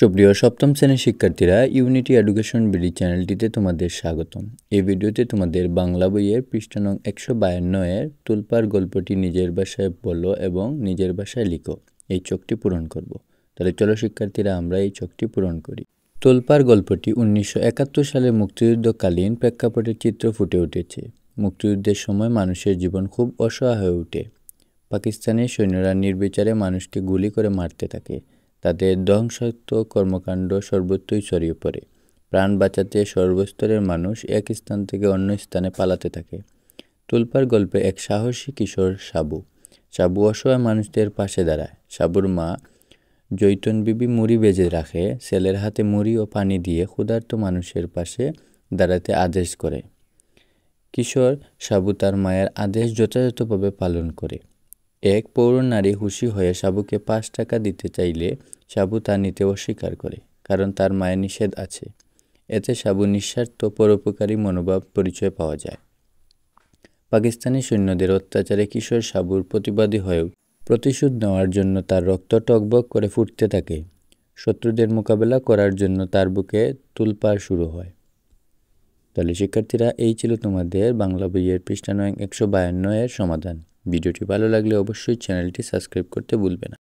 সুপ্রিয় সপ্তম শ্রেণীর শিক্ষার্থীরা, ইউনিটি এডুকেশন বিডি চ্যানেলটিতে তোমাদের স্বাগতম। এই ভিডিওতে তোমাদের বাংলা বইয়ের পৃষ্ঠা নং 152-এর তুলপার গল্পটি নিজের ভাষায় বলো এবং নিজের ভাষায় লিখো এই ছকটি পূরণ করব। তাহলে চলো শিক্ষার্থীরা, আমরা এই ছকটি পূরণ করি। তোলপার গল্পটি 1971 সালে মুক্তিযুদ্ধকালীন প্রেক্ষাপটের চিত্র ফুটে উঠেছে। মুক্তিযুদ্ধের সময় মানুষের জীবন খুব অসহায় হয়ে ওঠে। পাকিস্তানি সৈন্যরা নির্বিচারে মানুষকে গুলি করে মারতে থাকে। তাদের ধ্বংসাত্মক কর্মকাণ্ড সর্বত্রই ছড়িয়ে পড়ে। প্রাণ বাঁচাতে সর্বস্তরের মানুষ এক স্থান থেকে অন্য স্থানে পালাতে থাকে। তুলপার গল্পে এক সাহসী কিশোর সাবু অসহায় মানুষদের পাশে দাঁড়ায়। সাবুর মা জৈতুন বিবি মুড়ি ভেজে রাখে। ছেলের হাতে মুড়ি ও পানি দিয়ে ক্ষুধার্ত মানুষের পাশে দাঁড়াতে আদেশ করে। কিশোর সাবু তার মায়ের আদেশ যথাযথভাবে পালন করে। এক পৌর নারী খুশি হয়ে সাবুকে 5 টাকা দিতে চাইলে সাবু তা নিতে অস্বীকার করে, কারণ তার মায়ের নিষেধ আছে। এতে সাবু নিঃস্বার্থ পরোপকারী মনোভাব পরিচয় পাওয়া যায়। পাকিস্তানি সৈন্যদের অত্যাচারে কিশোর সাবুর প্রতিবাদী হয়েও প্রতিশোধ নেওয়ার জন্য তার রক্ত টকবক করে ফুটতে থাকে। শত্রুদের মোকাবেলা করার জন্য তার বুকে তুলপাড় শুরু হয়। তাহলে শিক্ষার্থীরা, এই ছিল তোমাদের বাংলা বইয়ের পৃষ্ঠা নং 152-এর সমাধান। ভিডিওটি ভালো লাগলে অবশ্যই চ্যানেলটি সাবস্ক্রাইব করতে ভুলবে না।